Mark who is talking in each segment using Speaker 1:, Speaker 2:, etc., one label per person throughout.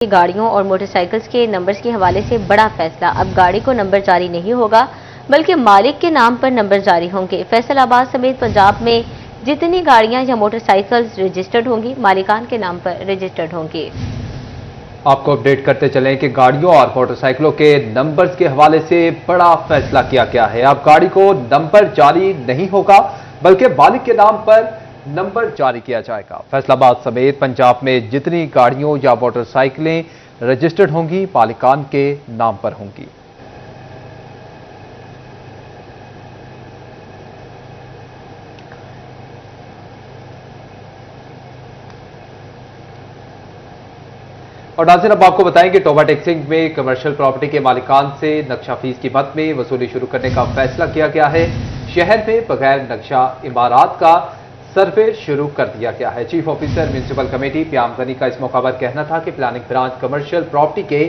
Speaker 1: گاڑیوں اور motor cycles کے نمبرز کے حوالے سے بڑا فیصلہ۔ اب گاڑی کو نمبر جاری نہیں ہوگا بلکہ مالک کے نام پر نمبر جاری ہوں گے۔ فیصل آباد سمیت پنجاب میں جتنی گاڑیاں یا موٹر سائیکلز رجسٹرڈ ہوں گی مالکان کے نام پر رجسٹرڈ ہوں گی۔
Speaker 2: آپ کو اپڈیٹ کرتے چلیں کہ گاڑیوں اور موٹر سائیکلوں کے نمبرز کے حوالے سے بڑا فیصلہ کیا گیا ہے۔ اب گاڑی کو نمبر جاری نہیں ہوگا بلکہ مالک کے نام پر نمبر جاری کیا جائے گا۔ فیصل آباد سمیت پنجاب میں جتنی گاڑیوں یا موٹر سائیکلیں رجسٹرڈ ہوں گی مالکان کے نام پر ہوں گی۔ اور ناظرین اب آپ کو بتائیں کہ ٹوبا ٹیکسنگ میں کمرشل پراپرٹی کے مالکان سے نقشہ فیس کی مد میں وصولی شروع کرنے کا فیصلہ کیا گیا ہے۔ شہر میں بغیر نقشہ عمارات کا سروے شروع کر دیا گیا ہے۔ چیف آفیسر میونسپل کمیٹی پیام غنی کا اس موقع پر کہنا تھا کہ پلاننگ برانچ کمرشل پراپرٹی کے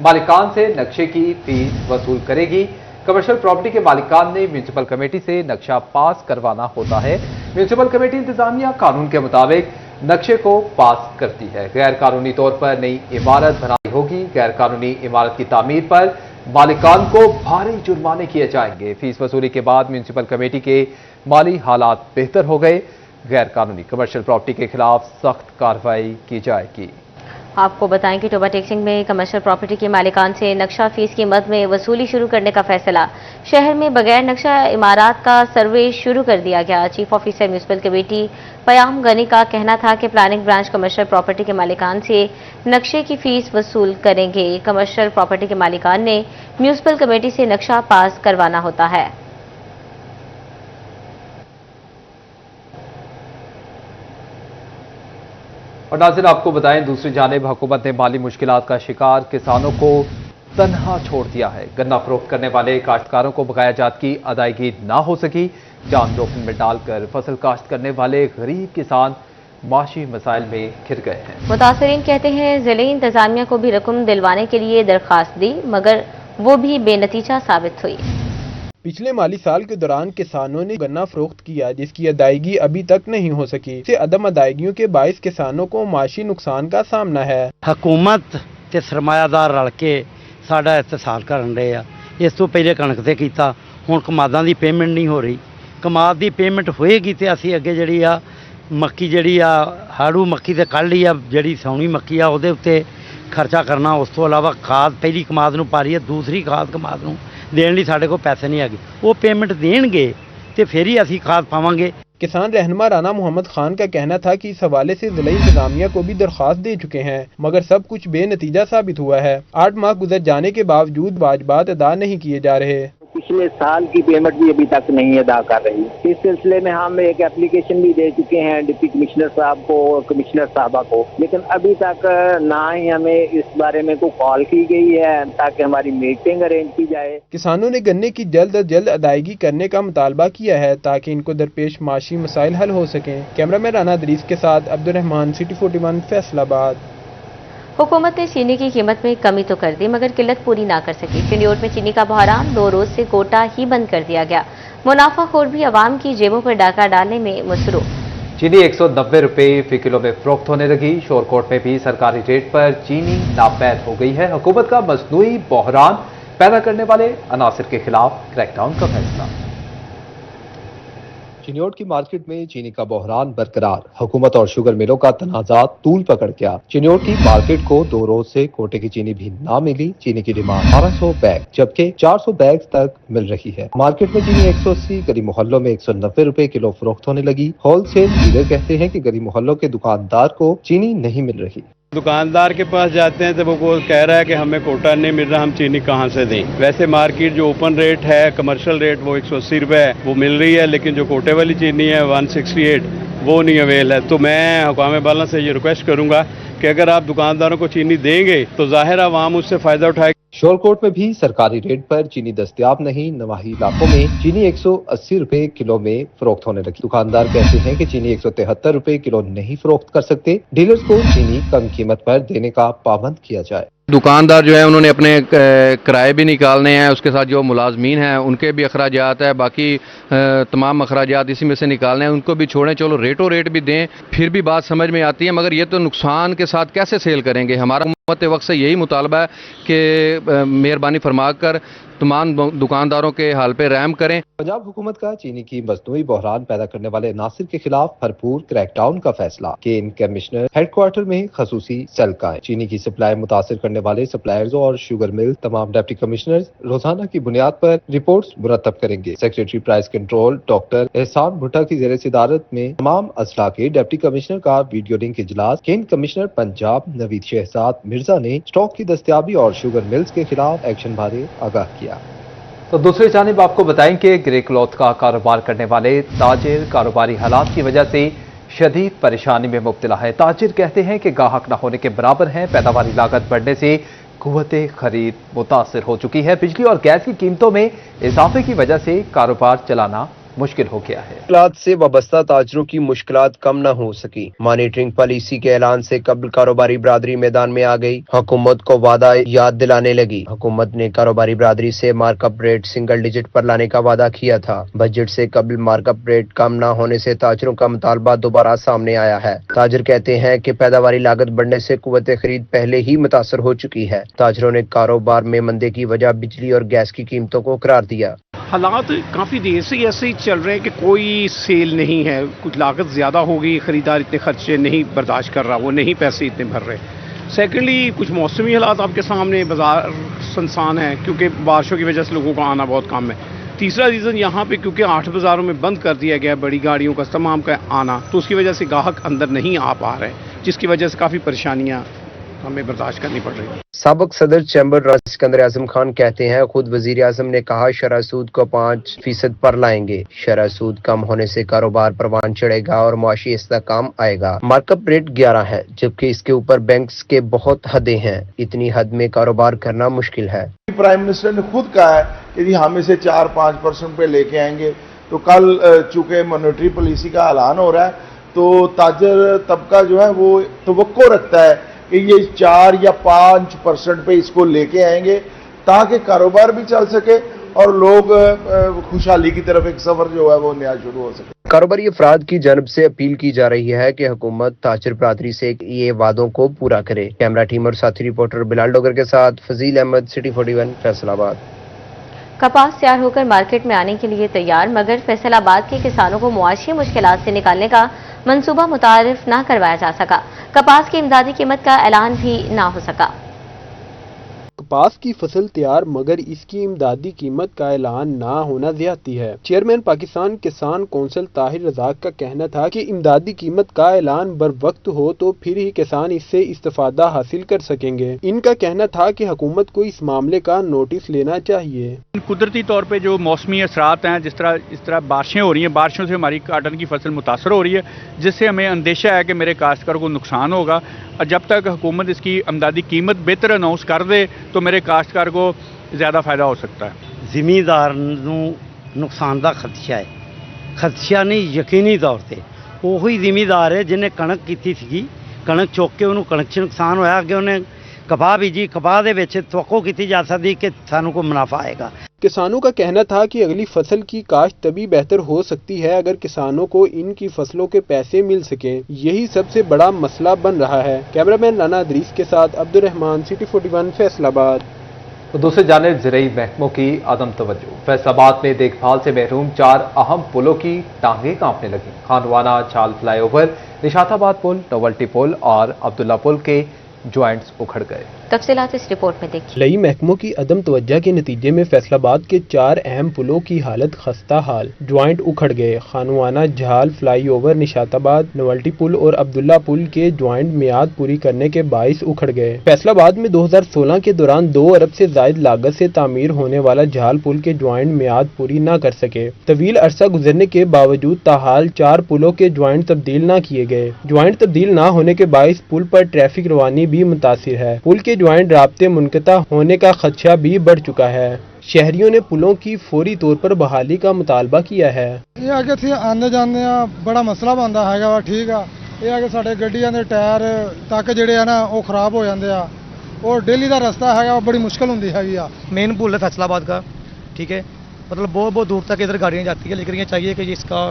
Speaker 2: مالکان سے نقشے کی فیس وصول کرے گی۔ کمرشل پراپرٹی کے مالکان نے میونسپل کمیٹی سے نقشہ پاس کروانا ہوتا ہے۔ میونسپل کمیٹی انتظامیہ قانون کے مطابق نقشے کو پاس کرتی ہے۔ غیر قانونی طور پر نئی عمارت بنائی ہوگی۔ غیر قانونی عمارت کی تعمیر پر مالکان کو بھاری جرمانے کیے جائیں گے۔ فیس وصولی کے بعد میونسپل کمیٹی کے مالی حالات بہتر ہو گئے۔ غیر قانونی کمرشل پراپرٹی کے خلاف سخت کارروائی کی جائے گی۔
Speaker 1: آپ کو بتائیں کہ ٹوبا ٹیکسنگ میں کمرشل پراپرٹی کے مالکان سے نقشہ فیس کی مد میں وصولی شروع کرنے کا فیصلہ۔ شہر میں بغیر نقشہ عمارات کا سروے شروع کر دیا گیا۔ چیف آفیسر میونسپل کمیٹی پیام غنی کا کہنا تھا کہ پلاننگ برانچ کمرشل پراپرٹی کے مالکان سے نقشے کی فیس وصول کریں گے۔ کمرشل پراپرٹی کے مالکان نے میونسپل کمیٹی سے نقشہ پاس کروانا ہوتا ہے۔
Speaker 2: اور ناظرین آپ کو بتائیں دوسری جانب حکومت نے مالی مشکلات کا شکار کسانوں کو تنہا چھوڑ دیا ہے۔ گنا فروخت کرنے والے کاشتکاروں کو بقایا جات کی ادائیگی نہ ہو سکی۔ جان جوخم میں ڈال کر فصل کاشت کرنے والے غریب کسان معاشی مسائل میں گھر گئے ہیں۔
Speaker 1: متاثرین کہتے ہیں ضلعی انتظامیہ کو بھی رقم دلوانے کے لیے درخواست دی مگر وہ بھی بے نتیجہ ثابت ہوئی۔
Speaker 3: پچھلے مالی سال کے دوران کسانوں نے گنا فروخت کیا جس کی ادائیگی ابھی تک نہیں ہو سکی۔ اس سے عدم ادائیگیوں کے باعث کسانوں کو معاشی نقصان کا سامنا ہے۔
Speaker 4: حکومت تے سرمایہ دار رل کے ساڈا استحصال کرن رہے ਆ। ਇਸ ਤੋਂ ਪਹਿਲੇ ਕਣਕ ਤੇ ਕੀਤਾ, ਹੁਣ ਕਮਾਦਾਂ ਦੀ ਪੇਮੈਂਟ ਨਹੀਂ ਹੋ ਰਹੀ। ਕਮਾਦ ਦੀ ਪੇਮੈਂਟ ਹੋਏਗੀ ਤੇ ਅਸੀਂ ਅੱਗੇ ਜਿਹੜੀ ਆ ਮੱਕੀ ਜਿਹੜੀ ਆ ਹਾੜੂ ਮੱਕੀ ਤੇ ਕੱਢ ਲਈ ਆ, ਜਿਹੜੀ ਸੌਣੀ ਮੱਕੀ ਆ ਉਹਦੇ ਉੱਤੇ ਖਰਚਾ ਕਰਨਾ। ਉਸ ਤੋਂ ਇਲਾਵਾ ਖਾਦ ਪਹਿਲੀ ਕਮਾਦ ਨੂੰ ਪਾ ਰਹੀ ਹੈ, ਦੂਸਰੀ ਖਾਦ ਕਮਾਦ ਨੂੰ ਦੇਣ ਲਈ ਸਾਡੇ ਕੋਲ ਪੈਸੇ ਨਹੀਂ ਹੈਗੇ। ਉਹ ਪੇਮੈਂਟ ਦੇਣਗੇ ਤੇ ਫਿਰ ਹੀ ਅਸੀਂ ਖਾਦ ਪਾਵਾਂਗੇ।
Speaker 3: کسان رہنما رانا محمد خان کا کہنا تھا کہ اس حوالے سے ضلعی انتظامیہ کو بھی درخواست دے چکے ہیں مگر سب کچھ بے نتیجہ ثابت ہوا ہے۔ 8 ماہ گزر جانے کے باوجود واجبات ادا نہیں کیے جا رہے۔
Speaker 5: پچھلے سال کی پیمنٹ بھی ابھی تک نہیں ادا کر رہی۔ اس سلسلے میں ہم ایک اپلیکیشن بھی دے چکے ہیں ڈپٹی کمشنر صاحب کو اور کمشنر صاحبہ کو، لیکن ابھی تک نہ ہی ہمیں اس بارے میں کوئی کال کی گئی ہے تاکہ ہماری میٹنگ ارینج کی جائے۔ کسانوں نے گنے کی جلد از جلد ادائیگی کرنے کا مطالبہ کیا ہے تاکہ ان کو درپیش معاشی مسائل حل ہو سکیں۔ کیمرہ مین رانا ادریس کے ساتھ عبدالرحمان، سٹی 41 فیصل آباد۔
Speaker 1: حکومت نے چینی کی قیمت میں کمی تو کر دی مگر قلت پوری نہ کر سکی۔ چنیوٹ میں چینی کا بحران 2 روز سے کوٹہ ہی بند کر دیا گیا۔ منافع خور بھی عوام کی جیبوں پر ڈاکہ ڈالنے میں مصروف۔
Speaker 2: چینی 190 روپے فی کلو میں فروخت ہونے لگی۔ شورکوٹ میں بھی سرکاری ریٹ پر چینی ناپید ہو گئی ہے۔ حکومت کا مصنوعی بحران پیدا کرنے والے عناصر کے خلاف کریک ڈاؤن کا فیصلہ۔ چنیوٹ کی مارکیٹ میں چینی کا بحران برقرار۔ حکومت اور شوگر ملوں کا تنازعات طول پکڑ گیا۔ چنیوٹ کی مارکیٹ کو 2 روز سے کوٹے کی چینی بھی نہ ملی۔ چینی کی ڈیمانڈ 1800 بیگ جبکہ 400 بیگ تک مل رہی ہے۔ مارکیٹ میں چینی 180، گلی محلوں میں 190 روپے کلو فروخت ہونے لگی۔ ہول سیل ڈیلر کہتے ہیں کہ گلی محلوں کے دکاندار کو چینی نہیں مل رہی۔
Speaker 6: دکاندار کے پاس جاتے ہیں تو وہ کہہ رہا ہے کہ ہمیں کوٹا نہیں مل رہا، ہم چینی کہاں سے دیں۔ ویسے مارکیٹ جو اوپن ریٹ ہے، کمرشل ریٹ وہ 180 روپے ہے، وہ مل رہی ہے، لیکن جو کوٹے والی چینی ہے 168 وہ نہیں اویل ہے۔ تو میں حکام بالا سے یہ ریکویسٹ کروں گا کہ اگر آپ دکانداروں کو چینی دیں گے تو ظاہر عوام اس سے فائدہ اٹھائے گا۔
Speaker 2: شورکوٹ میں بھی سرکاری ریٹ پر چینی دستیاب نہیں۔ نواحی علاقوں میں چینی 180 روپے کلو میں فروخت ہونے لگی۔ دکاندار کہتے ہیں کہ چینی 173 روپے کلو نہیں فروخت کر سکتے۔ ڈیلرز کو چینی کم قیمت پر دینے کا پابند کیا جائے۔
Speaker 7: दुकानदार जो है उन्होंने अपने किराए भी निकालने हैं, उसके साथ जो मुलाजमीन हैं उनके भी अखराजात है, बाकी तमाम अखराजात इसी में से निकालने हैं, उनको भी छोड़ें। चलो रेटो रेट भी दें, फिर भी बात समझ में आती है, मगर ये तो नुकसान के साथ कैसे सेल करेंगे। हमारा हुकूमत वक्त से यही मुतालबा है कि मेहरबानी फरमाकर तमाम दुकानदारों के हाल पे रहम करें।
Speaker 2: पंजाब हुकूमत का चीनी की मसनूई बहरान पैदा करने वाले नासिर के खिलाफ भरपूर क्रैकडाउन का फैसला। केन कमिश्नर हेडक्वार्टर में खसूसी सेल कायम। चीनी की सप्लाई मुतासिर करने वाले सप्लायर्स और शुगर मिल तमाम डिप्टी कमिश्नर रोजाना की बुनियाद पर रिपोर्ट्स मुरतब करेंगे। सेक्रेटरी प्राइस कंट्रोल डॉक्टर एहसान भुट्टा की जेर सदारत में तमाम अजला के डिप्टी कमिश्नर का वीडियो लिंक इजलास। केन कमिश्नर पंजाब नवीद शहजाद मिर्जा ने स्टॉक की दस्तियाबी और शुगर मिल्स के खिलाफ एक्शन बारे आगाह किया। तो दूसरी जानिब आपको बताएं कि ग्रे क्लॉथ का कारोबार करने वाले ताजिर कारोबारी हालात की वजह से शदीद परेशानी में मुब्तला है। ताजिर कहते हैं कि गाहक न होने के बराबर हैं। पैदावारी लागत बढ़ने से कुव्वते खरीद मुतासिर हो चुकी है। बिजली और गैस की कीमतों में इजाफे की वजह से कारोबार चलाना मुश्किल हो गया है।
Speaker 8: मुश्किलात से वाबस्ता ताजरों की मुश्किलात कम न हो सकी। मॉनिटरिंग पॉलिसी के ऐलान से कबल कारोबारी बरादरी मैदान में आ गई। हुकूमत को वादा याद दिलाने लगी। हुकूमत ने कारोबारी बरादरी से मार्कअप रेट सिंगल डिजिट पर लाने का वादा किया था। बजट से कबल मार्कअप रेट कम न होने से ताजरों का मुतालबा दोबारा सामने आया है। ताजर कहते हैं कि पैदावारी लागत बढ़ने से कुव्वत खरीद पहले ही मुतासर हो चुकी है। ताजरों ने कारोबार में मंदे की वजह बिजली और गैस की कीमतों को करार दिया।
Speaker 9: हालात काफ़ी देर से ऐसे ही चल रहे हैं कि कोई सेल नहीं है। कुछ लागत ज़्यादा हो गई, ख़रीदार इतने खर्चे नहीं बर्दाश्त कर रहा, वो नहीं पैसे इतने भर रहे। सेकेंडली कुछ मौसमी हालात आपके सामने, बाज़ार सुनसान है क्योंकि बारिशों की वजह से लोगों का आना बहुत कम है। तीसरा रीज़न यहाँ पे क्योंकि 8 बाज़ारों में बंद कर दिया गया बड़ी गाड़ियों का तमाम का आना, तो उसकी वजह से गाहक अंदर नहीं आ पा रहे, जिसकी वजह से काफ़ी परेशानियाँ हमें बर्दाश्त करनी पड़ रही है।
Speaker 8: साबिक सदर चैम्बर राज सिकंदर आजम खान कहते हैं खुद वजीर आजम ने कहा शरह सूद को 5% पर लाएंगे। शरह सूद कम होने से कारोबार परवान चढ़ेगा और मुआशी इस्तेहकाम आएगा। मार्कअप रेट 11 है, जबकि इसके ऊपर बैंक्स के बहुत हदें हैं। इतनी हद में कारोबार करना मुश्किल है।
Speaker 10: प्राइम मिनिस्टर ने खुद कहा है कि जी हम इसे 4-5% पे लेके आएंगे। तो कल चूंकि मॉनेटरी पॉलिसी का ऐलान हो रहा है, तो ताजर तबका जो है वो तवक्को रखता है कि ये 4 या 5% पे इसको लेके आएंगे ताकि कारोबार भी चल सके और लोग खुशहाली की तरफ एक सफर जो है वो नया शुरू हो सके।
Speaker 8: कारोबारी अफराद की जानब से अपील की जा रही है कि हुकूमत ताजर बरादरी से ये वादों को पूरा करे। कैमरा टीम और साथी रिपोर्टर बिलाल डोगर के साथ फजील अहमद, सिटी 41, फैसलाबाद।
Speaker 1: कपास तैयार होकर मार्केट में आने के लिए तैयार, मगर फैसलाबाद के किसानों को मुआशी मुश्किलात से निकालने का मंसूबा मुतारिफ न करवाया जा सका। कपास की इमदादी कीमत का ऐलान भी न हो सका।
Speaker 3: कपास की फसल तैयार मगर इसकी इमदादी कीमत का ऐलान ना होना ज्यादती है। चेयरमैन पाकिस्तान किसान कौंसिल ताहिर रज़ाक का कहना था कि इमदादी कीमत का ऐलान बर वक्त हो तो फिर ही किसान इससे इस्तेफादा हासिल कर सकेंगे। इनका कहना था कि हुकूमत को इस मामले का नोटिस लेना चाहिए।
Speaker 11: कुदरती तौर पे जो मौसमी असरात हैं, इस तरह बारिशें हो रही हैं, बारिशों से हमारी काटन की फसल मुतासर हो रही है, जिससे हमें अंदेशा है कि मेरे काश्तकार को नुकसान होगा। और जब तक हुकूमत इसकी इमदादी कीमत बेहतर अनाउंस कर दे तो मेरे काश्तकार को ज़्यादा फायदा हो सकता है।
Speaker 4: ਜ਼ਿਮੀਂਦਾਰ ਨੂੰ ਨੁਕਸਾਨ ਦਾ ਖਦਸ਼ਾ ਹੈ। ਖਦਸ਼ਾ ਨਹੀਂ, ਯਕੀਨੀ ਤੌਰ ਤੇ ਉਹੀ ਜ਼ਿਮੀਂਦਾਰ ਹੈ ਜਿਹਨੇ ਕਣਕ ਕੀਤੀ ਸੀਗੀ, ਕਣਕ ਚੁੱਕ ਕੇ ਉਹਨੂੰ ਕਣਕ 'ਚ ਨੁਕਸਾਨ ਹੋਇਆ, ਅੱਗੇ ਉਹਨੇ कपाह बीजी, कपाह ਦੇ ਵਿੱਚ ਤਵੱਕੋ ਕੀਤੀ ਜਾ ਸਕਦੀ ਕਿ ਸਾਨੂੰ ਕੋਈ ਮੁਨਾਫਾ ਆਏਗਾ।
Speaker 3: किसानों का कहना था कि अगली फसल की काश्त तभी बेहतर हो सकती है अगर किसानों को इनकी फसलों के पैसे मिल सके। यही सबसे बड़ा मसला बन रहा है। कैमरामैन राना अदरीस के साथ अब्दुर्रहमान, सिटी 41, फैसलाबाद।
Speaker 2: तो दूसरी जानिब ज़रई महकमों की अदम तवज्जो। फैसलाबाद में देखभाल से महरूम 4 अहम पुलों की टांगें कांपने लगी। खानवाना झाल फ्लाईओवर, निशाताबाद पुल, नोवल्टी पुल और अब्दुल्ला पुल के ज्वाइंट्स उखड़ गए।
Speaker 1: तफसीलात इस रिपोर्ट में देखिए।
Speaker 3: लई महकमों की अदम तवज्जो के नतीजे में फैसलाबाद के 4 अहम पुलों की हालत खस्ता हाल। ज्वाइंट उखड़ गए। खानवाना झाल फ्लाईओवर, निशाताबाद, नोवल्टी पुल और अब्दुल्ला पुल के ज्वाइंट मियाद पूरी करने के बाइस उखड़ गए। फैसलाबाद में 2016 के दौरान 2 अरब से जायद लागत से तामीर होने वाला झाल पुल के ज्वाइंट मियाद पूरी न कर सके। तवील अरसा गुजरने के बावजूद ताहाल 4 पुलों के ज्वाइंट तब्दील न किए गए। ज्वाइंट तब्दील न होने के बाइस पुल पर ट्रैफिक रवानी भी मुतासिर है। पुल के ज्वाइंट राब्ते मुनक़ता होने का खदशा भी बढ़ चुका है। शहरियों ने पुलों की फौरी तौर पर बहाली का मुतालबा किया है।
Speaker 12: ये आगे थे आने जाने बड़ा मसला बनता है। ठीक है, ये आगे साढ़े गड्डियां दे टायर तक जिहड़े है ना वो खराब हो जाते हैं। और डेली का रास्ता है बड़ी मुश्किल होंगी हैगी आ।
Speaker 13: मेन पुल है फैसलाबाद का, ठीक है, मतलब बहुत बहुत दूर तक इधर गाड़ियाँ जाती है, लेकिन ये चाहिए कि इसका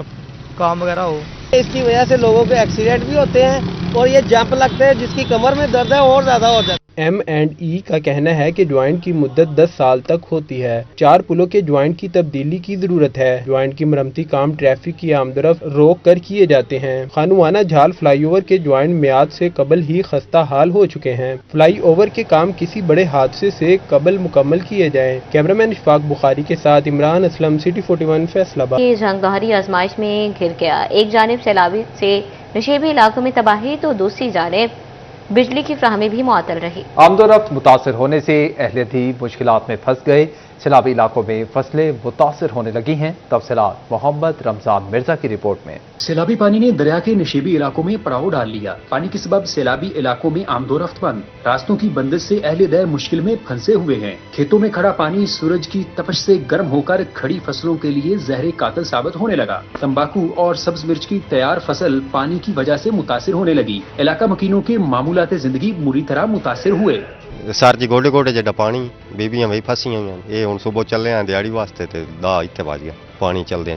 Speaker 13: काम वगैरह हो।
Speaker 14: इसकी वजह से लोगों के एक्सीडेंट भी होते हैं और ये जंप लगते हैं, जिसकी कमर में दर्द है और ज्यादा हो जाता है।
Speaker 3: M&E का कहना है कि ज्वाइंट की मुद्दत 10 साल तक होती है। 4 पुलों के ज्वाइंट की तब्दीली की जरूरत है। ज्वाइंट की मरम्मती काम ट्रैफिक की आमदरफ रोक कर किए जाते हैं। खानुआना झाल फ्लाईओवर के ज्वाइंट मियाद से कबल ही खस्ता हाल हो चुके हैं। फ्लाईओवर के काम किसी बड़े हादसे से कबल मुकम्मल किए जाएं। कैमरामैन इशफाक बुखारी के साथ इमरान असलम, सिटी 41 फैसलाबाद।
Speaker 1: ये जंग दोहरी आजमाइश में घिर गया। एक जानिब सैलाबी से नशेबी इलाकों में तबाही तो दूसरी जानिब बिजली की फ्राहमी भी मुअत्तल रही।
Speaker 2: आमदोरफ्त मुतासर होने से अहलियत ही मुश्किलात में फंस गए। सैलाबी इलाकों में फसलें मुतासर होने लगी हैं। तफसीलात मोहम्मद रमजान मिर्जा की रिपोर्ट में।
Speaker 15: सैलाबी पानी ने दरिया के नशेबी इलाकों में पड़ाव डाल लिया। पानी के सबब सैलाबी इलाकों में आमदोरफ्त बंद। रास्तों की बंदिश से अहले दर मुश्किल में फंसे हुए हैं। खेतों में खड़ा पानी सूरज की तपश से गर्म होकर खड़ी फसलों के लिए जहर कातिल साबित होने लगा। तंबाकू और सब्ज मिर्च की तैयार फसल पानी की वजह से मुतासिर होने लगी। इलाका मकीनों के मामूलात जिंदगी बुरी तरह मुतासिर हुए।
Speaker 16: सर जी गोडे गोडे जिड्डा पानी, बीबियां भी फसी हुई हैं। ये हुण सुबह चले हैं दिहाड़ी वास्ते ते दा इत्थे वज गया पानी चलदे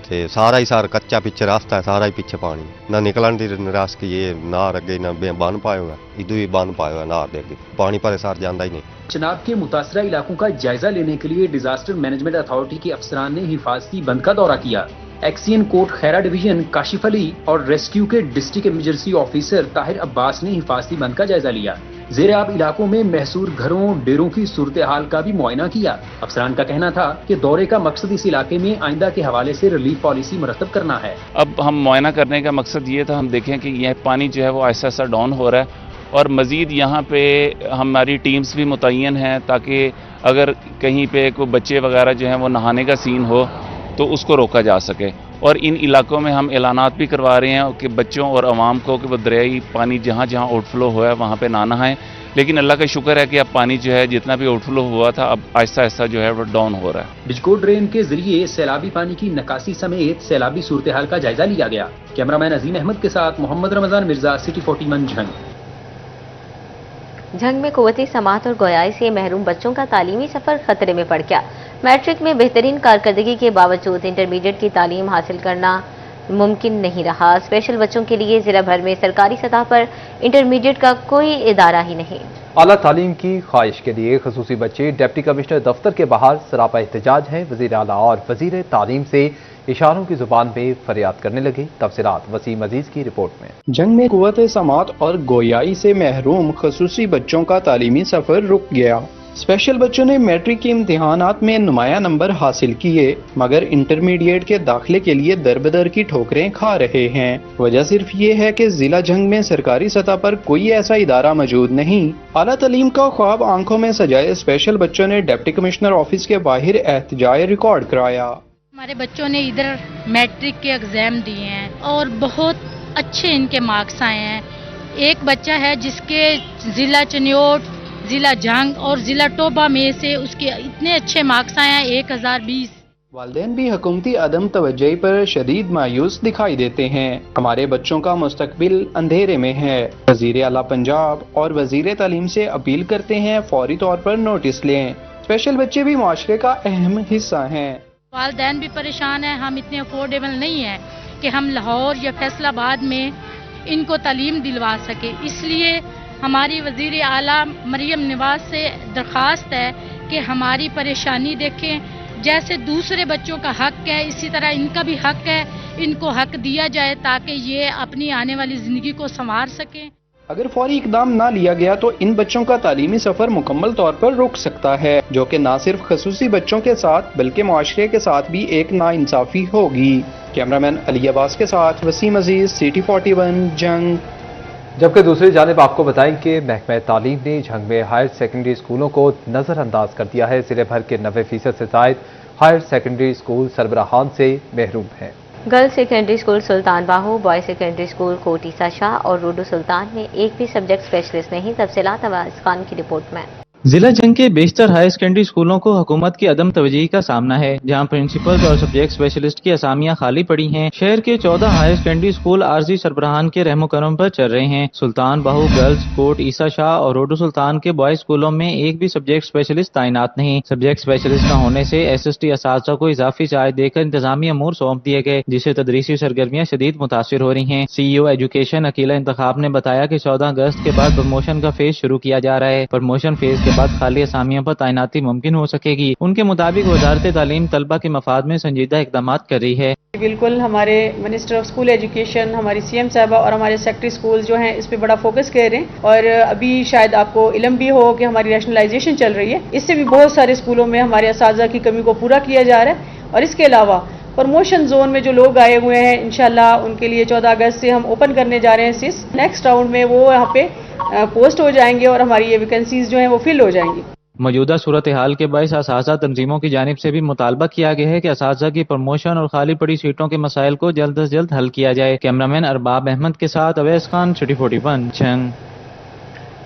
Speaker 16: ते सारा ही सार कच्चा पिछे रास्ता है, सारा ही पिछे पानी ना निकलन दी निराश की ये नार अगे ना बन पायो है, इदू ही बन पायो है नार दे अगे पानी पर सार जांदा ही नहीं।
Speaker 15: चनाब के मुतासरा इलाकों का जायजा लेने के लिए डिजास्टर मैनेजमेंट अथॉरिटी के अफसरान ने हिफाजती बंद का दौरा किया। एक्सीएन कोट खैरा डिवीजन काशिफ अली और रेस्क्यू के district emergency officer Tahir Abbas ने हिफाजती बंद का जायजा लिया। ज़ेरे आब इलाकों में महसूर घरों डेरों की सूरत हाल का भी मुआयना किया। अफसरान का कहना था कि दौरे का मकसद इस इलाके में आइंदा के हवाले से रिलीफ पॉलिसी मुरतब करना है।
Speaker 17: अब हम मुआयना करने का मकसद ये था, हम देखें कि यह पानी जो है वो ऐसा ऐसा डाउन हो रहा है और मज़ीद यहाँ पे हमारी टीम्स भी मुतय्यन हैं ताकि अगर कहीं पे कोई बच्चे वगैरह जो हैं वो नहाने का सीन हो तो उसको रोका जा सके। और इन इलाकों में हम ऐलानात भी करवा रहे हैं कि बच्चों और आवाम को कि वो दरियाई पानी जहाँ जहाँ आउटफ्लो हुआ है वहाँ पे ना नहाएं। लेकिन अल्लाह का शुक्र है कि अब पानी जो है जितना भी आउटफ्लो हुआ था अब आहिस्ता आहिस्ता जो है वो डाउन हो रहा है।
Speaker 15: बिजकोट ड्रेन के जरिए सैलाबी पानी की नकासी समेत सैलाबी सूरत हाल का जायजा लिया गया। कैमरामैन अजीम अहमद के साथ मोहम्मद रमजान मिर्जा, सिटी 41 झंग।
Speaker 1: झंग में कुव्वती समात और गोयाई से महरूम बच्चों का तालीमी सफर खतरे में पड़ गया। मैट्रिक में बेहतरीन कारकर्दगी के बावजूद इंटरमीडिएट की तालीम हासिल करना मुमकिन नहीं रहा। स्पेशल बच्चों के लिए जिला भर में सरकारी सतह पर इंटरमीडिएट का कोई इदारा ही नहीं।
Speaker 2: आला तालीम की ख्वाहिश के लिए खसूसी बच्चे डिप्टी कमिश्नर दफ्तर के बाहर सरापा एहतजाज हैं। वजीर आला और वजीर तालीम से इशारों की जुबान में फरियाद करने लगे। तफसीलात वसीम अजीज की रिपोर्ट में।
Speaker 3: जंग में कुव्वत समात और गोयाई से महरूम खसूसी बच्चों का तालीमी सफर रुक गया। स्पेशल बच्चों ने मैट्रिक के इम्तिहानात में नुमाया नंबर हासिल किए मगर इंटरमीडिएट के दाखिले के लिए दरबदर की ठोकरें खा रहे हैं। वजह सिर्फ ये है कि जिला झंग में सरकारी सतह पर कोई ऐसा इदारा मौजूद नहीं। आला तालीम का ख्वाब आंखों में सजाए स्पेशल बच्चों ने डिप्टी कमिश्नर ऑफिस के बाहर एहतजाज रिकॉर्ड कराया।
Speaker 18: हमारे बच्चों ने इधर मैट्रिक के एग्जाम दिए हैं और बहुत अच्छे इनके मार्क्स आए हैं। एक बच्चा है जिसके जिला चनियोट, जिला जंग और जिला टोबा में से उसके इतने अच्छे मार्क्स आए हैं 1020।
Speaker 3: वालिदैन भी हुकूमती अदम तवज्जोही पर शदीद मायूस दिखाई देते हैं। हमारे बच्चों का मुस्तकबिल अंधेरे में है। वजीर आला पंजाब और वजीर तालीम से अपील करते हैं फौरी तौर पर नोटिस लें। स्पेशल बच्चे भी माशरे का अहम हिस्सा हैं।
Speaker 18: वालिदैन भी परेशान हैं। हम इतने अफोर्डेबल नहीं हैं कि हम लाहौर या फैसलाबाद में इनको तालीम दिलवा सके। इसलिए हमारी वजीर आला मरियम नवाज से दरख्वास्त है कि हमारी परेशानी देखें। जैसे दूसरे बच्चों का हक है इसी तरह इनका भी हक है, इनको हक दिया जाए ताकि ये अपनी आने वाली ज़िंदगी को संवार सकें।
Speaker 3: अगर फौरी इकदाम ना लिया गया तो इन बच्चों का तालीमी सफर मुकम्मल तौर पर रुक सकता है, जो कि न सिर्फ खसूसी बच्चों के साथ बल्कि मुआशरे के साथ भी एक नाइंसाफी होगी। कैमरामैन अली अब्बास के साथ वसीम अजीज, सिटी 41 जंग।
Speaker 2: जबकि दूसरी जानिब आपको बताएं कि महकमा तालीम ने झंग में हायर सेकेंडरी स्कूलों को नज़रअंदाज कर दिया है। जिले भर के 90% से जायद हायर सेकेंडरी स्कूल सरबराहान से महरूम हैं।
Speaker 1: गर्ल्स सेकेंडरी स्कूल सुल्तान बाहू, बॉयज सेकेंडरी स्कूल कोटी शाह और रूडू सुल्तान में एक भी सब्जेक्ट स्पेशलिस्ट नहीं। तफसीलात अवाज खान की रिपोर्ट में।
Speaker 19: जिला जंग के बेशतर हाई सेकेंडरी स्कूलों को हुकूमत की अदम तवज्जोही का सामना है, जहां प्रिंसिपल और सब्जेक्ट स्पेशलिस्ट की असामियां खाली पड़ी हैं। शहर के 14 हाई सेकेंडरी स्कूल आरजी सरबराहान के रहमो करम पर चल रहे हैं। सुल्तान बाहू गर्ल्स, कोट ईसा शाह और रोडू सुल्तान के बॉयज स्कूलों में एक भी सब्जेक्ट स्पेशलिस्ट तैनात नहीं। सब्जेक्ट स्पेशलिस्ट न होने से SST असातिज़ा को इजाफी चार्ज देकर इंतजामी अमूर सौंप दिए गए, जिससे तदरीसी सरगर्मियां शदीद मुतासिर हो रही हैं। CEO एजुकेशन अकीला इंतखाब ने बताया कि 14 अगस्त के बाद प्रमोशन का फेज शुरू किया जा रहा है। प्रमोशन फेज के बाद खाली असामियों पर तैनाती मुमकिन हो सकेगी। उनके मुताबिक वजारत तालीम तलबा के मफाद में संजीदा इकदाम कर रही है।
Speaker 20: बिल्कुल हमारे मिनिस्टर ऑफ स्कूल एजुकेशन, हमारी CM साहबा और हमारे सेक्रेटरी स्कूल जो हैं इस पे बड़ा फोकस कर रहे हैं। और अभी शायद आपको इल्म भी हो कि हमारी रैशनलाइजेशन चल रही है, इससे भी बहुत सारे स्कूलों में हमारे असातिज़ा की कमी को पूरा किया जा रहा है। और इसके अलावा प्रमोशन जोन में जो लोग आए हुए हैं, इंशाल्लाह उनके लिए 14 अगस्त से हम ओपन करने जा रहे हैं सिस। नेक्स्ट राउंड में वो यहाँ पे पोस्ट हो जाएंगे और हमारी ये वैकेंसीज जो हैं वो फिल हो जाएंगी।
Speaker 19: मौजूदा सूरत हाल के बायस असातिज़ा तंजीमों की जानिब से भी मुतालबा किया गया है कि असातिज़ा की प्रमोशन और खाली पड़ी सीटों के मसाइल को जल्द अज जल्द हल किया जाए। कैमरामैन अरबाब अहमद के साथ अवैस खान, सिटी 41 जंग।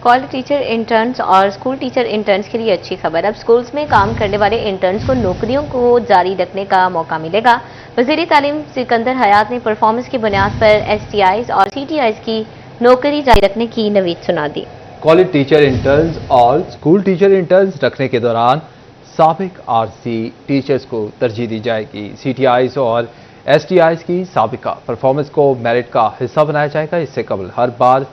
Speaker 1: कॉलेज टीचर इंटर्न्स और स्कूल टीचर इंटर्न्स के लिए अच्छी खबर। अब स्कूल्स में काम करने वाले इंटर्न्स को नौकरियों को जारी रखने का मौका मिलेगा। वज़ीर तालीम सिकंदर हयात ने परफॉर्मेंस की बुनियाद पर STIs और CTIs की नौकरी जारी रखने की नवीद सुना दी।
Speaker 2: कॉलेज टीचर इंटर्न्स और स्कूल टीचर इंटर्न्स रखने के दौरान साबिक RC टीचर्स को तरजीह दी जाएगी। CTIs और STIs की साबिका परफॉर्मेंस को मेरिट का हिस्सा बनाया जाएगा। इससे कबल हर बार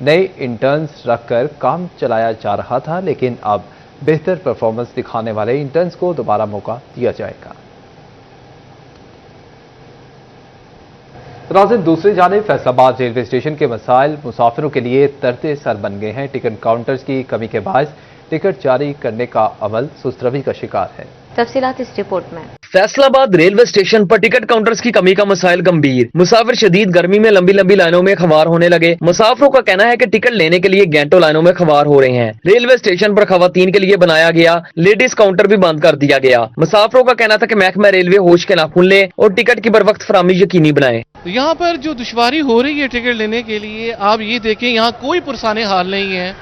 Speaker 2: नए इंटर्न्स रखकर काम चलाया जा रहा था, लेकिन अब बेहतर परफॉर्मेंस दिखाने वाले इंटर्न्स को दोबारा मौका दिया जाएगा। नाज़रीन, दूसरी जानिब फैसलाबाद रेलवे स्टेशन के मसाइल मुसाफिरों के लिए तर्ते सर बन गए हैं। टिकट काउंटर्स की कमी के बायस टिकट जारी करने का अमल सुस्तरवी का शिकार है।
Speaker 1: तफसीलात इस रिपोर्ट में।
Speaker 21: फैसलाबाद रेलवे स्टेशन पर टिकट काउंटर्स की कमी का मसाइल गंभीर। मुसाफिर शदीद गर्मी में लंबी लंबी लाइनों में खवार होने लगे। मुसाफिरों का कहना है कि टिकट लेने के लिए घंटों लाइनों में खवार हो रहे हैं। रेलवे स्टेशन पर खवातीन के लिए बनाया गया लेडीज काउंटर भी बंद कर दिया गया। मुसाफिरों का कहना था कि महकमा रेलवे होश के नाखून ले और टिकट की बर वक्त फराहमी यकीनी बनाए।
Speaker 22: यहाँ पर जो दुश्वारी हो रही है टिकट लेने के लिए, आप ये देखें यहाँ कोई पुरसाने हाल नहीं है।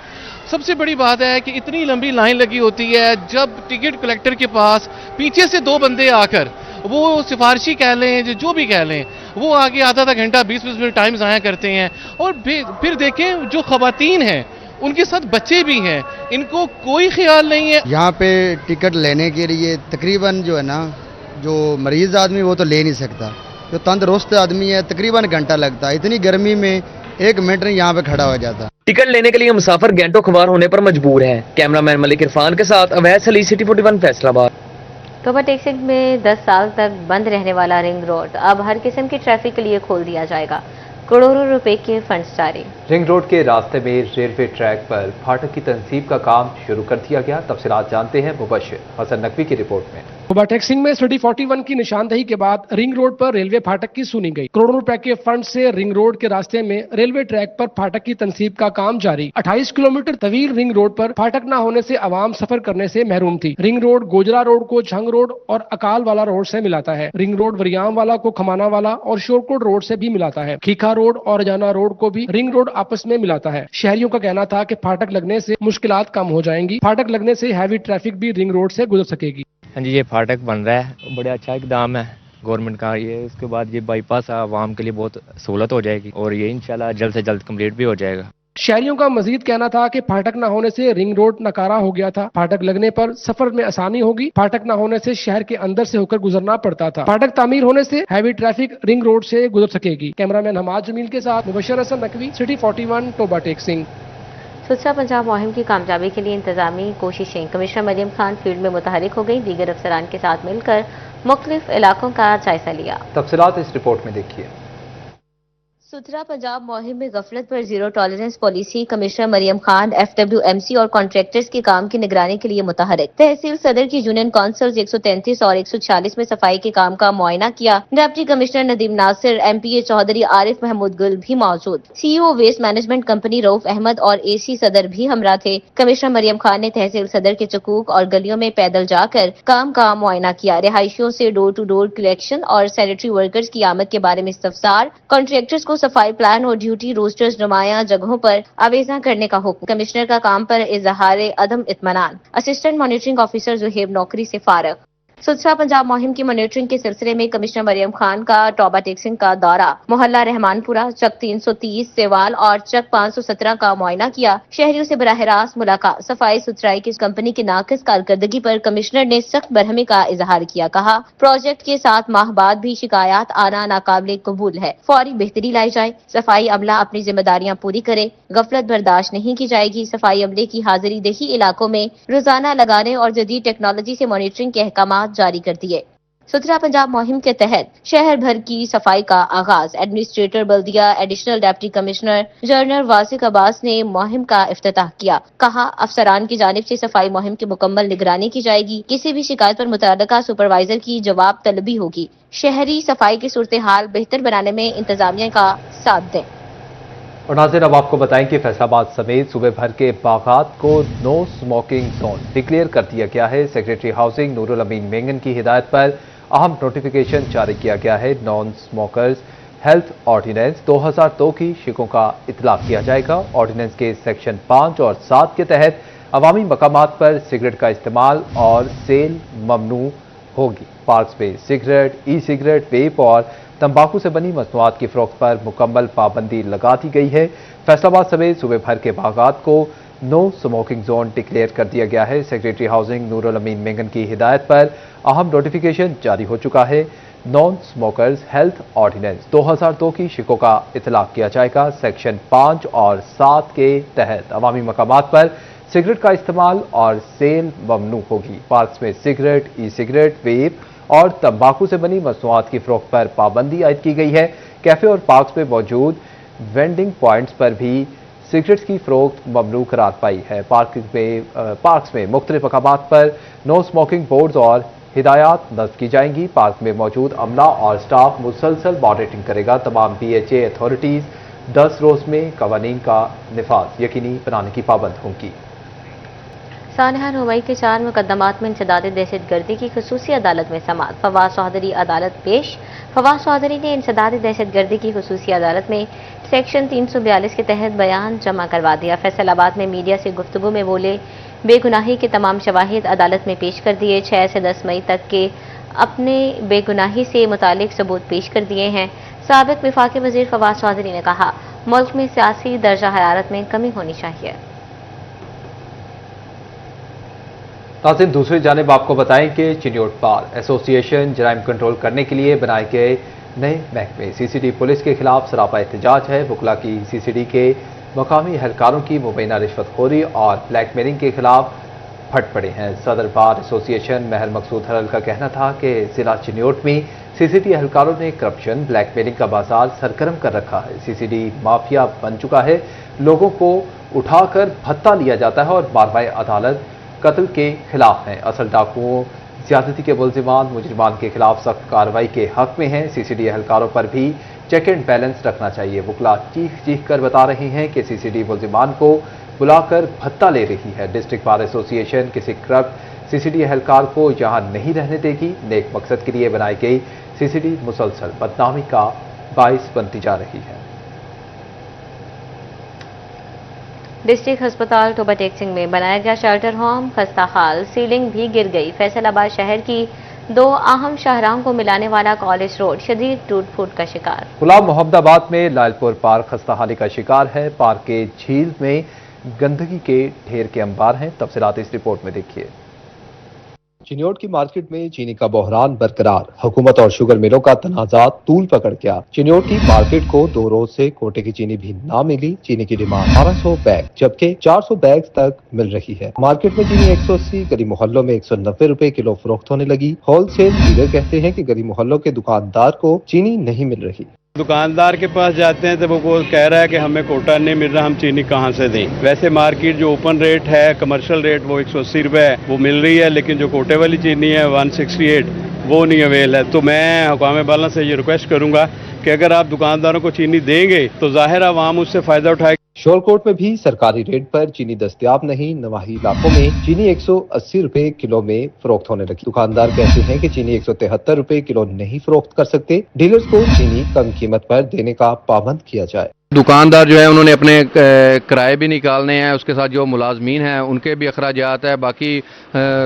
Speaker 22: सबसे बड़ी बात है कि इतनी लंबी लाइन लगी होती है, जब टिकट कलेक्टर के पास पीछे से 2 बंदे आकर वो सिफारिशी कह लें, जो भी कह लें, वो आगे आधा घंटा 20-20 मिनट टाइम ज़ाया करते हैं। और फिर देखें जो खवातीन हैं उनके साथ बच्चे भी हैं, इनको कोई ख्याल नहीं है।
Speaker 23: यहाँ पे टिकट लेने के लिए तकरीबन जो है ना, जो मरीज आदमी वो तो ले नहीं सकता, जो तंदुरुस्त आदमी है तकरीबन घंटा लगता है। इतनी गर्मी में 1 मिनट नहीं यहाँ पे खड़ा हो जाता।
Speaker 21: टिकट लेने के लिए मुसाफिर घंटों खवार होने पर मजबूर हैं। कैमरामैन मलिक इरफान के साथ अवैस अली, सिटी 41 फैसलाबाद।
Speaker 1: टोबा टेक्सिंग में 10 साल तक बंद रहने वाला रिंग रोड अब हर किस्म की ट्रैफिक के लिए खोल दिया जाएगा। करोड़ों रुपए के फंड्स जारी।
Speaker 2: रिंग रोड के रास्ते में रेलवे ट्रैक पर फाटक की तंसीब का काम शुरू कर दिया गया। तफसीलात जानते हैं मुबशिर हसन नकवी की रिपोर्ट में।
Speaker 24: टोबा टेक्सिंग में सिटी 41 की निशानदही के बाद रिंग रोड पर रेलवे फाटक की सुनी गई। करोड़ों रुपए के फंड से रिंग रोड के रास्ते में रेलवे ट्रैक पर फाटक की तंसीब का काम जारी। 28 किलोमीटर तवील रिंग रोड पर फाटक न होने से आवाम सफर करने से महरूम थी। रिंग रोड गोजरा रोड को झंग रोड और अकाल वाला रोड से मिलाता है। रिंग रोड वरियाम वाला को खमाना वाला और शोरकोट रोड से भी मिलाता है। खीखा रोड और जाना रोड को भी रिंग रोड आपस में मिलाता है। शहरियों का कहना था कि फाटक लगने से मुश्किलात कम हो जाएंगी। फाटक लगने से हैवी ट्रैफिक भी रिंग रोड से गुजर सकेगी।
Speaker 25: हाँ जी, ये फाटक बन रहा है, बड़ा अच्छा इकदाम है गवर्नमेंट का ये। उसके बाद ये बाईपास आवाम के लिए बहुत सहूलत हो जाएगी और ये इंशाल्लाह जल्द से जल्द कंप्लीट भी हो जाएगा।
Speaker 24: शहरियों का मजीद कहना था कि फाटक न होने से रिंग रोड नकारा हो गया था। फाटक लगने पर सफर में आसानी होगी। फाटक न होने से शहर के अंदर से होकर गुजरना पड़ता था। फाटक तामीर होने से हैवी ट्रैफिक रिंग रोड से गुजर सकेगी। कैमरामैन हमाद जमील के साथ मुबशिर हसन नकवी, सिटी 41 टोबा टेक्सिंग।
Speaker 1: स्वच्छता पंजाब मुहिम की कामयाबी के लिए इंतजामी कोशिशें। कमिश्नर मरियम खान फील्ड में मुतहरिक हो गई। दीगर अफसरान के साथ मिलकर मुख्तलिफ इलाकों का जायजा लिया।
Speaker 2: तफसीलात इस रिपोर्ट में देखिए।
Speaker 1: सुथरा पंजाब मुहिम में गफलत पर zero tolerance policy. Commissioner Mariam Khan FWMC और कॉन्ट्रैक्टर्स के काम की निगरानी के लिए मुतहरिक। तहसील सदर की यूनियन काउंसिल 133 और 146 में सफाई के काम का मुआयना किया। Deputy commissioner Nadeem Nasir, MPA Chaudhry Arif Mahmood Gul भी मौजूद। CEO waste management company Rauf Ahmed और AC सदर भी हमरा थे। कमिश्नर मरियम खान ने तहसील सदर के चकूक और गलियों में पैदल जाकर काम का मुआयना किया। रिहायशियों से डोर टू डोर कलेक्शन और सैनिटरी वर्कर्स की आमद के बारे में इस्तफसार। कॉन्ट्रैक्टर्स को सफाई प्लान और ड्यूटी रोस्टर्स नुमाया जगहों पर आवेजा करने का हुक्म। कमिश्नर का काम पर इजहार अदम इत्मीनान। असिस्टेंट मॉनिटरिंग ऑफिसर जुहेब नौकरी से फारिग। सुथरा पंजाब मुहिम की मॉनिटरिंग के सिलसिले में कमिश्नर मरियम खान का टोबा टेक्सिंग का दौरा, मोहल्ला रहमानपुरा, चक 330 सेवाल और चक 517 का मुआयना किया। शहरियों से बराह रास्त मुलाकात। सफाई सुथराई की कंपनी की नाकिस कारकर्दगी पर कमिश्नर ने सख्त बरहमी का इजहार किया। कहा, प्रोजेक्ट के 7 माह बाद भी शिकायत आना नाकाबिले कबूल है। फौरी बेहतरी लाई जाए। सफाई अमला अपनी जिम्मेदारियां पूरी करे। गफलत बर्दाश्त नहीं की जाएगी। सफाई अमले की हाजिरी देही इलाकों में रोजाना लगाने और जदीद टेक्नोलॉजी से मॉनिटरिंग के अहकाम जारी कर दिए। सुथरा पंजाब मुहिम के तहत शहर भर की सफाई का आगाज। एडमिनिस्ट्रेटर बल्दिया additional deputy commissioner general वासिक Abbas ने मुहिम का इफ्तिताह किया। कहा, अफसरान की जानिब से सफाई मुहिम की मुकम्मल निगरानी की जाएगी। किसी भी शिकायत पर मुतल्लिका सुपरवाइजर की जवाब तलबी होगी। शहरी सफाई की सूरत हाल बेहतर बनाने में इंतजामिया का साथ दें।
Speaker 2: और नाज़रीन, अब आपको बताएं कि फैसलाबाद समेत सूबे भर के बागात को नो स्मोकिंग जोन डिक्लेयर कर दिया गया है। सेक्रेटरी हाउसिंग नूरुल अमीन मेंगन की हिदायत पर अहम नोटिफिकेशन जारी किया गया है। नॉन स्मोकर्स हेल्थ ऑर्डिनेंस 2002 की शिकों का इतलाक किया जाएगा। ऑर्डिनेंस के सेक्शन 5 और 7 के तहत अवामी मकामात पर सिगरेट का इस्तेमाल और सेल ममनू होगी। पार्क्स में सिगरेट, ई सिगरेट, वेप और तंबाकू से बनी मसनूआत की फरोख्त पर मुकम्मल पाबंदी लगा दी गई है। फैसलाबाद समेत सूबे भर के बागात को नो स्मोकिंग जोन डिक्लेयर कर दिया गया है। सेक्रेटरी हाउसिंग नूरुल अमीन मेंगन की हिदायत पर अहम नोटिफिकेशन जारी हो चुका है। नॉन स्मोकर्स हेल्थ ऑर्डिनेंस 2002 की शिकों का इतलाक किया जाएगा। सेक्शन 5 और 7 के तहत अवामी मकामात पर सिगरेट का इस्तेमाल और सेल ममनू होगी। पार्क्स में सिगरेट, ई सिगरेट, वेप और तंबाकू से बनी मसनूआत की फरोख्त पर पाबंदी आयद की गई है। कैफे और पार्क्स में मौजूद वेंडिंग पॉइंट्स पर भी सिगरेट्स की फरोख्त ममनू करार पाई है। पार्क्स में मुख्तलिफ मकामात पर नो स्मोकिंग बोर्ड्स और हिदायत नस्ब की जाएंगी। पार्क में मौजूद अमला और स्टाफ मुसलसल मॉनिटरिंग करेगा। तमाम BHA अथॉरिटीज़ 10 रोज़ में कवानीन का निफाज यकीनी बनाने की पाबंद होंगी।
Speaker 1: सानहा नुमाई के 4 मुकदमात में इंसदाद दहशतगर्दी की खुसूसी अदालत में समाअत। फवाद चौधरी अदालत पेश। फवाद चौधरी ने इंसदाद दहशतगर्दी की खुसूसी अदालत में सेक्शन 342 के तहत बयान जमा करवा दिया। फैसलाबाद में मीडिया से गुफ्तगू में बोले, बेगुनाही के तमाम शवाहिद अदालत में पेश कर दिए। 6 से 10 मई तक के अपने बेगुनाही से मुतालिक सबूत पेश कर दिए हैं। साबिक विफाकी वजीर फवाद चौधरी ने कहा, मुल्क में सियासी दर्जा हरारत में कमी होनी चाहिए।
Speaker 2: नाज़रीन, दूसरी जानिब आपको बताएं कि चिन्योट बार एसोसिएशन जराइम कंट्रोल करने के लिए बनाए गए नए महकमे CCD पुलिस के खिलाफ सरापा एहतजाज है। बुकला की CCD के मकामी एहलकारों की मुबैना रिश्वतखोरी और ब्लैकमेलिंग के खिलाफ फट पड़े हैं। सदर बार एसोसिएशन महर मकसूद हलल का कहना था कि जिला चिन्योट में CCD एहलकारों ने करप्शन, ब्लैकमेलिंग का बाजार सरगर्म कर रखा है। CCD माफिया बन चुका है। लोगों को उठाकर भत्ता लिया जाता है और बारवाए अदालत कत्ल के खिलाफ हैं। असल डाकुओं, ज्यादती के मुल्जिमान, मुजरिमान के खिलाफ सख्त कार्रवाई के हक में हैं। CCD एहलकारों पर भी चेक एंड बैलेंस रखना चाहिए। बुकला चीख चीख कर बता रहे हैं कि CCD मुल्जिमान को बुलाकर भत्ता ले रही है। डिस्ट्रिक्ट बार एसोसिएशन किसी करप्ट CCD एहलकार को यहां नहीं रहने देगी। नेक मकसद के लिए बनाई गई CCD मुसलसल बदनामी का बाइस बनती जा रही है।
Speaker 1: डिस्ट्रिक्ट अस्पताल टोबा टेक्सिंग में बनाया गया शेल्टर होम खस्ता हाल, सीलिंग भी गिर गई। फैसलाबाद शहर की 2 अहम शाहराहों को मिलाने वाला कॉलेज रोड शदीद टूट फूट का शिकार।
Speaker 2: गुलाम मोहम्मदाबाद में लालपुर पार्क खस्ताहाली का शिकार है। पार्क के झील में गंदगी के ढेर के अंबार हैं। तफसीलात इस रिपोर्ट में देखिए। चिन्योट की मार्केट में चीनी का बहरान बरकरार। हुकूमत और शुगर मिलों का तनाज़ा तूल पकड़ गया। चिन्योट की मार्केट को 2 रोज से कोटे की चीनी भी ना मिली। चीनी की डिमांड 1200 बैग जबकि 400 बैग तक मिल रही है। मार्केट में चीनी 180, गरीब मोहल्लों में 190 रुपए किलो फरोख्त होने लगी। होलसेल डीलर कहते हैं कि गरीब मोहल्लों के दुकानदार को चीनी नहीं मिल रही।
Speaker 5: दुकानदार के पास जाते हैं तो वो कह रहा है कि हमें कोटा नहीं मिल रहा, हम चीनी कहाँ से दें। वैसे मार्केट जो ओपन रेट है, कमर्शियल रेट वो 180 रुपए है, वो मिल रही है, लेकिन जो कोटे वाली चीनी है 168 वो नहीं अवेल है। तो मैं हुकाम बाला से ये रिक्वेस्ट करूंगा कि अगर आप दुकानदारों को चीनी देंगे तो जाहिर आवाम उससे फायदा उठाएगी।
Speaker 2: शोरकोट में भी सरकारी रेट पर चीनी दस्तयाब नहीं, नवाही इलाकों में चीनी 180 रुपए किलो में फरोख्त होने लगी। दुकानदार कहते हैं कि चीनी 173 रुपए किलो नहीं फरोख्त कर सकते। डीलर्स को चीनी कम कीमत पर देने का पाबंद किया जाए।
Speaker 6: दुकानदार जो है उन्होंने अपने किराए भी निकालने हैं, उसके साथ जो मुलाजमीन हैं उनके भी अखराजात है, बाकी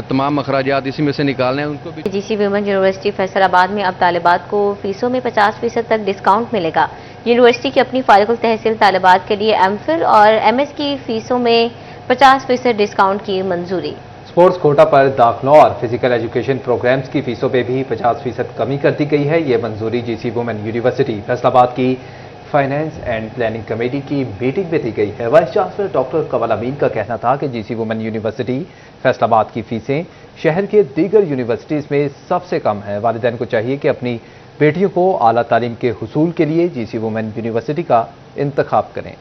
Speaker 6: तमाम अखराजात इसी में से निकालने हैं उनको भी।
Speaker 1: जीसी वुमेन यूनिवर्सिटी फैसलाबाद में अब तालिबात को फीसों में 50% तक डिस्काउंट मिलेगा। यूनिवर्सिटी की अपनी फारिगुल तहसील तालिबात के लिए एमफिल और एमएस की फीसों में 50% डिस्काउंट की मंजूरी।
Speaker 2: स्पोर्ट्स कोटा पर दाखिलों और फिजिकल एजुकेशन प्रोग्राम्स की फीसों में भी 50% कमी कर दी गई है। ये मंजूरी जीसी वुमेन यूनिवर्सिटी फैसलाबाद की फाइनेंस एंड प्लानिंग कमेटी की मीटिंग में दी गई है। वाइस चांसलर डॉक्टर कमल अमीन का कहना था कि जीसी वुमेन यूनिवर्सिटी फैसलाबाद की फीसें शहर के दीगर यूनिवर्सिटीज़ में सबसे कम है। वालिदैन को चाहिए कि अपनी बेटियों को आला तालीम के हुसूल के लिए जीसी वुमेन यूनिवर्सिटी का इंतखाब करें।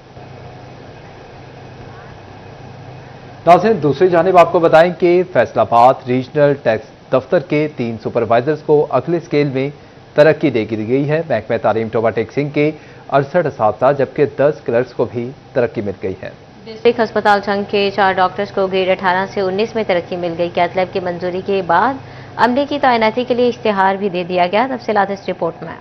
Speaker 2: नाज़रीन, दूसरी जानिब आपको बताएं कि फैसलाबाद रीजनल टैक्स दफ्तर के 3 सुपरवाइजर्स को अगले स्केल में तरक्की दे दी गई है। महकमा तालीम टोबा टेक्सिंग के 68 असातिज़ा जबकि 10 क्लर्क्स को भी तरक्की मिल गई है।
Speaker 1: डिस्ट्रिक्ट अस्पताल जंग के 4 डॉक्टर्स को ग्रेड 18 से 19 में तरक्की मिल गई। कैथ लैब की मंजूरी के बाद अमले की तैनाती के लिए इश्तिहार भी दे दिया गया। तफसीलात इस रिपोर्ट में।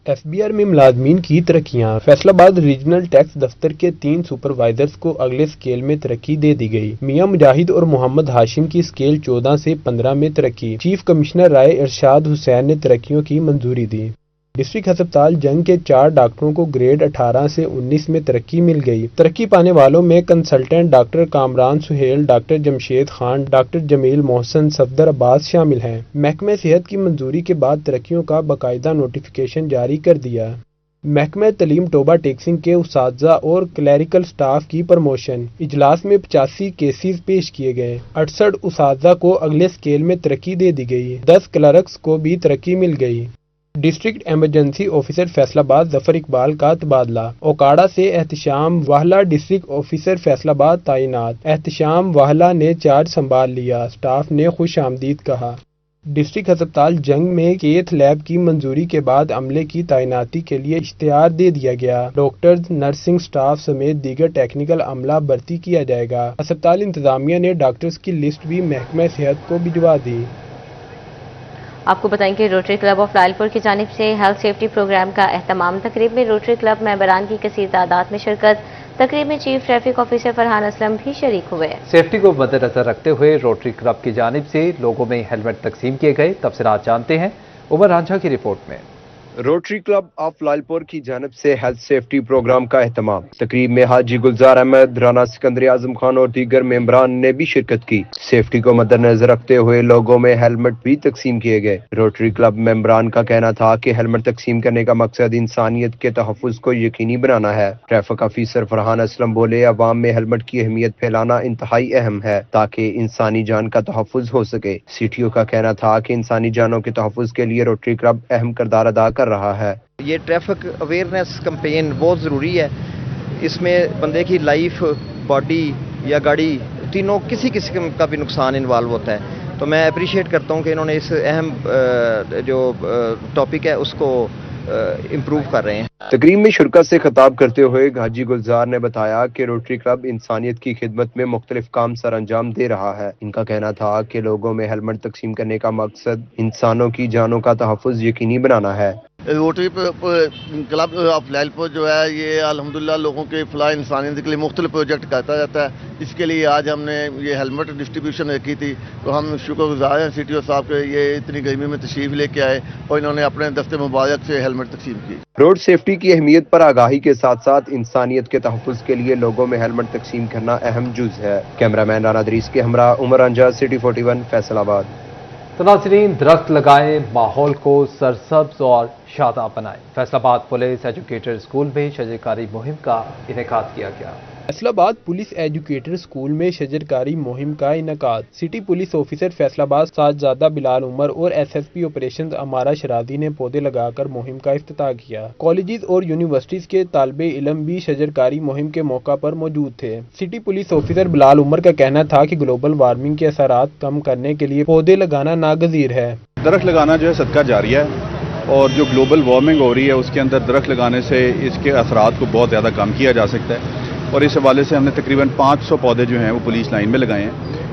Speaker 3: एफबीआर में मुलाजमीन की तरक्कियां। फैसलाबाद रीजनल टैक्स दफ्तर के 3 सुपरवाइजर्स को अगले स्केल में तरक्की दे दी गई। मियां मुजाहिद और मोहम्मद हाशिम की स्केल 14 से 15 में तरक्की। चीफ कमिश्नर राय इरशाद हुसैन ने तरक्कियों की मंजूरी दी। डिस्ट्रिक्ट अस्पताल जंग के 4 डॉक्टरों को ग्रेड 18 से 19 में तरक्की मिल गई। तरक्की पाने वालों में consultant doctor Kamran Suhail, doctor Jamshed Khan, doctor Jameel Mohsin, Safdar Abbas शामिल हैं। महकमे सेहत की मंजूरी के बाद तरक्कियों का बाकायदा नोटिफिकेशन जारी कर दिया। महकमा तालीम टोबा टेक्सिंग के उसातिज़ा और क्लैरिकल स्टाफ की प्रमोशन। इजलास में 85 केसेस पेश किए गए। 68 उसातिज़ा को अगले स्केल में तरक्की दे दी गई। 10 क्लर्क्स को भी तरक्की मिल गई। District emergency officer Faisalabad Zafar Iqbal का तबादला। ओकाड़ा से एहतशाम वाहला डिस्ट्रिक्ट ऑफिसर फैसलाबाद तैनात। एहतशाम वाहला ने चार्ज संभाल लिया। स्टाफ ने खुश आमदीद कहा। डिस्ट्रिक्ट अस्पताल जंग में कैथ लैब की मंजूरी के बाद अमले की तैनाती के लिए इश्तिहार दे दिया गया। डॉक्टर्स, नर्सिंग स्टाफ समेत दीगर टेक्निकल अमला भर्ती किया जाएगा। अस्पताल इंतजामिया ने डॉक्टर्स की लिस्ट भी महकमा सेहत को भिजवा दी।
Speaker 1: आपको बताएं कि रोटरी क्लब ऑफ लालपुर की जानिब से हेल्थ सेफ्टी प्रोग्राम का एहतमाम। तकरीब में रोटरी क्लब मेंबरान की कसीर तादाद में शिरकत। तकरीब में chief traffic officer Farhan Aslam भी शरीक हुए।
Speaker 2: सेफ्टी को मद्देनजर रखते हुए रोटरी क्लब की जानिब से लोगों में हेलमेट तकसीम किए गए। तफसीलात जानते हैं उमर रांझा की रिपोर्ट में।
Speaker 7: रोटरी क्लब ऑफ लालपुर की जानिब से हेल्थ सेफ्टी प्रोग्राम का एहतमाम। तकरीब में हाजी गुलजार अहमद, राना सिकंदर आजम खान और दीगर मेंबरान ने भी शिरकत की। सेफ्टी को मद्देनजर रखते हुए लोगों में हेलमेट भी तकसीम किए गए। रोटरी क्लब मेंबरान का कहना था कि हेलमेट तकसीम करने का मकसद इंसानियत के तहफ़्फ़ुज़ को यकीनी बनाना है। ट्रैफिक ऑफिसर फरहान असलम बोले, अवाम में हेलमेट की अहमियत फैलाना इंतहाई अहम है ताकि इंसानी जान का तहफ़्फ़ुज़ हो सके। सीटीओ का कहना था कि इंसानी जानों के तहफ़्फ़ुज़ के लिए रोटरी क्लब अहम किरदार अदा कर रहा है।
Speaker 8: ये ट्रैफिक अवेयरनेस कैंपेन बहुत ज़रूरी है। इसमें बंदे की लाइफ, बॉडी या गाड़ी, तीनों किसी किस्म का भी नुकसान इन्वॉल्व होता है। तो मैं अप्रिशिएट करता हूँ कि इन्होंने इस अहम जो टॉपिक है उसको इम्प्रूव कर रहे हैं।
Speaker 7: तकरीब में शिरकत से खिताब करते हुए हाजी गुलजार ने बताया कि रोटरी क्लब इंसानियत की खिदमत में मुख्तलिफ काम सर अंजाम दे रहा है। इनका कहना था कि लोगों में हेलमेट तकसीम करने का मकसद इंसानों की जानों का तहफ़्फ़ुज़ यकीनी बनाना है।
Speaker 9: रोटरी क्लब ऑफ लालपुर जो है ये अल्हम्दुलिल्लाह लोगों के फलाह इंसानियत के लिए मुख्तलिफ प्रोजेक्ट करता रहता है। इसके लिए आज हमने ये हेलमेट डिस्ट्रीब्यूशन रखी थी, तो हम शुक्रगुजार हैं सीटीओ साहब के, ये इतनी गर्मी में तशरीफ लेके आए और इन्होंने अपने दस्ते मुबारक से हेलमेट तकसीम की।
Speaker 7: रोड सेफ्टी की अहमियत पर आगाही के साथ साथ इंसानियत के तहफ़्फ़ुज़ के लिए लोगों में हेलमेट तकसीम करना अहम जुज़ है। कैमरामैन राना दरीस के हमरा उमर अंजा, सिटी 41 फैसलाबाद।
Speaker 2: तो नाज़रीन, दरख्त लगाएं, माहौल को सरसब्ज और शादाब बनाएं। फैसलाबाद पुलिस एजुकेटर स्कूल में शजरकारी मुहिम का इनेकाद किया गया।
Speaker 3: फैसलाबाद पुलिस एजुकेटर स्कूल में शजरकारी मुहिम का इनेकाद। City police officer Faisalabad Sajjada Bilal Umar और एसएसपी ऑपरेशंस अमारा शरादी ने पौधे लगाकर मुहिम का इफ्तिताह किया। कॉलेजेस और यूनिवर्सिटीज के तालिबे इल्म भी शजरकारी मुहिम के मौका पर मौजूद थे। City police officer Bilal Umar का कहना था कि ग्लोबल वार्मिंग के असरात कम करने के लिए पौधे लगाना नागजीर है।
Speaker 10: दरख्त लगाना जो है सदका जारिया है
Speaker 4: اور جو گلوبل وارمنگ ہو رہی ہے اس کے اندر درخت لگانے سے اس کے اثرات کو بہت زیادہ کم کیا جا سکتا ہے، اور اس حوالے سے ہم نے تقریباً 500 پودے جو ہیں وہ پولیس لائن میں لگائے ہیں،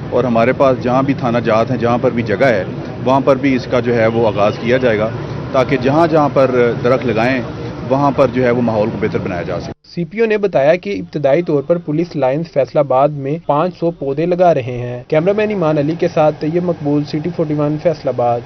Speaker 4: اور ہمارے پاس جہاں بھی تھانہ جات ہیں، جہاں پر بھی جگہ ہے، وہاں پر بھی اس کا جو ہے وہ آغاز کیا جائے گا، تاکہ جہاں جہاں پر درخت لگائیں وہاں پر جو ہے وہ ماحول کو بہتر بنایا جا سکے۔
Speaker 3: سی پی او نے بتایا کہ ابتدائی طور پر پولیس لائنز فیصل آباد میں 500 پودے لگا رہے ہیں۔ کیمرہ مین ایمان علی کے ساتھ طیب مقبول، City 41 فیصل آباد۔